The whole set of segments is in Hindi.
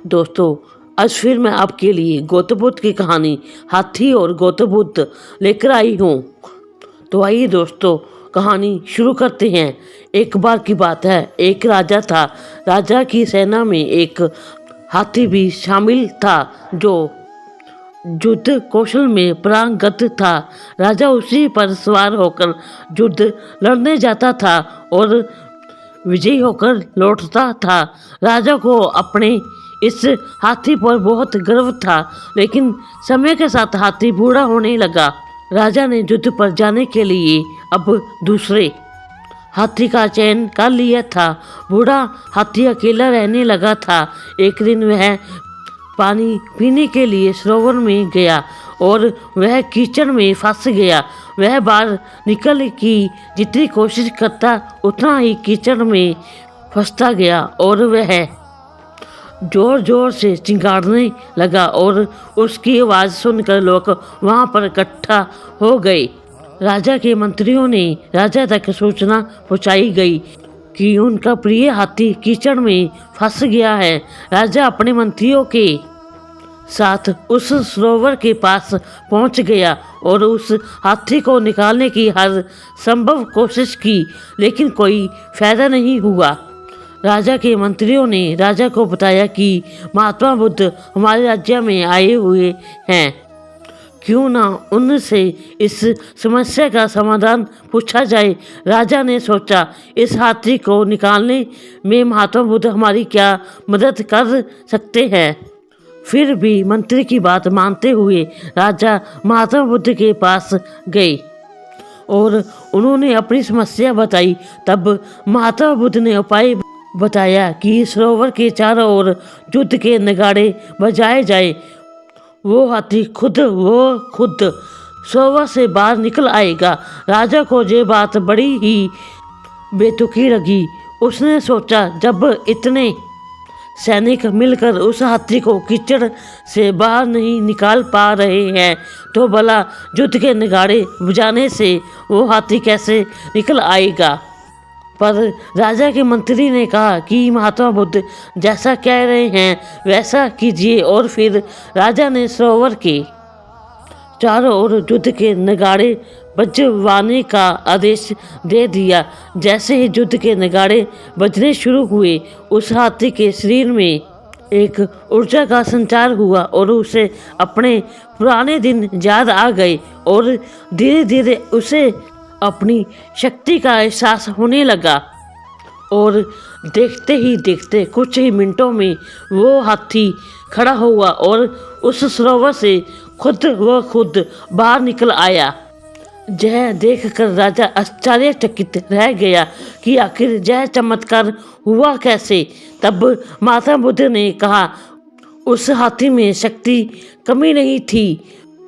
दोस्तों, आज फिर मैं आपके लिए गौतम बुद्ध की कहानी हाथी और गौतम बुद्ध लेकर आई हूँ। तो आइए दोस्तों, कहानी शुरू करते हैं। एक बार की बात है, एक राजा था। राजा की सेना में एक हाथी भी शामिल था जो युद्ध कौशल में पारंगत था। राजा उसी पर सवार होकर युद्ध लड़ने जाता था और विजयी होकर लौटता था। राजा को अपने इस हाथी पर बहुत गर्व था, लेकिन समय के साथ हाथी बूढ़ा होने लगा। राजा ने युद्ध पर जाने के लिए अब दूसरे हाथी का चयन कर लिया था। बूढ़ा हाथी अकेला रहने लगा था। एक दिन वह पानी पीने के लिए सरोवर में गया और वह कीचड़ में फंस गया। वह बाहर निकल की जितनी कोशिश करता उतना ही कीचड़ में फंसता गया और वह जोर जोर से चिंगाड़ने लगा और उसकी आवाज़ सुनकर लोग वहाँ पर इकट्ठा हो गए। राजा के मंत्रियों ने राजा तक सूचना पहुँचाई गई कि उनका प्रिय हाथी कीचड़ में फंस गया है। राजा अपने मंत्रियों के साथ उस सरोवर के पास पहुंच गया और उस हाथी को निकालने की हर संभव कोशिश की, लेकिन कोई फायदा नहीं हुआ। राजा के मंत्रियों ने राजा को बताया कि महात्मा बुद्ध हमारे राज्य में आए हुए हैं, क्यों ना उनसे इस समस्या का समाधान पूछा जाए। राजा ने सोचा, इस हाथी को निकालने में महात्मा बुद्ध हमारी क्या मदद कर सकते हैं। फिर भी मंत्री की बात मानते हुए राजा महात्मा बुद्ध के पास गए और उन्होंने अपनी समस्या बताई। तब महात्मा बुद्ध ने उपाय बताया कि सरोवर के चारों ओर युद्ध के नगाड़े बजाए जाए। वो हाथी खुद सरोवर से बाहर निकल आएगा। राजा को ये बात बड़ी ही बेतुकी लगी। उसने सोचा, जब इतने सैनिक मिलकर उस हाथी को कीचड़ से बाहर नहीं निकाल पा रहे हैं, तो भला युद्ध के नगाड़े बजाने से वो हाथी कैसे निकल आएगा। पर राजा के मंत्री ने कहा कि महात्मा बुद्ध जैसा कह रहे हैं वैसा कीजिए। और फिर राजा ने सरोवर के चारों ओर युद्ध के नगाड़े बजवाने का आदेश दे दिया। जैसे ही युद्ध के नगाड़े बजने शुरू हुए, उस हाथी के शरीर में एक ऊर्जा का संचार हुआ और उसे अपने पुराने दिन याद आ गए और धीरे धीरे उसे अपनी शक्ति का एहसास होने लगा। और देखते ही देखते कुछ ही मिनटों में वो हाथी खड़ा हुआ और उस सरोवर से खुद बाहर निकल आया। यह देखकर राजा आश्चर्यचकित रह गया कि आखिर यह चमत्कार हुआ कैसे। तब महात्मा बुद्ध ने कहा, उस हाथी में शक्ति कमी नहीं थी,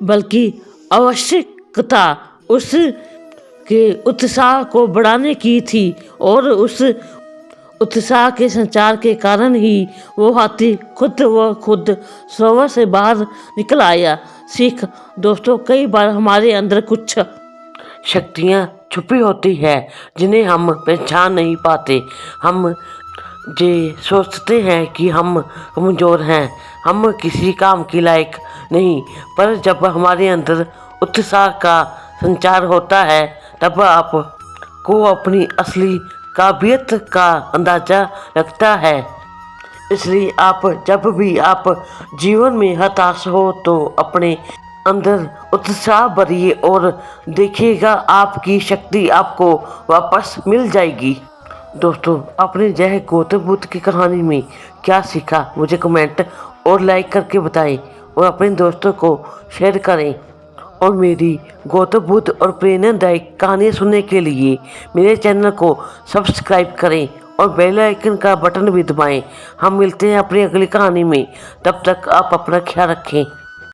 बल्कि आवश्यकता उसके उत्साह को बढ़ाने की थी, और उस उत्साह के संचार के कारण ही वो हाथी खुद सरोवर से बाहर निकल आया। सीख दोस्तों, कई बार हमारे अंदर कुछ शक्तियाँ छुपी होती है जिन्हें हम पहचान नहीं पाते। हम ये सोचते हैं कि हम कमज़ोर हैं, हम किसी काम के लायक नहीं, पर जब हमारे अंदर उत्साह का संचार होता है तब आपको अपनी असली काबिलियत का अंदाज़ा लगता है। इसलिए जब भी आप जीवन में हताश हो तो अपने अंदर उत्साह भरिए और देखिएगा आपकी शक्ति आपको वापस मिल जाएगी। दोस्तों, आपने यह गौतम बुद्ध की कहानी में क्या सीखा मुझे कमेंट और लाइक करके बताएं और अपने दोस्तों को शेयर करें। और मेरी गौतम बुद्ध और प्रेरणादायक कहानियाँ सुनने के लिए मेरे चैनल को सब्सक्राइब करें और बेल आइकन का बटन भी दबाएं। हम मिलते हैं अपनी अगली कहानी में। तब तक आप अपना ख्याल रखें।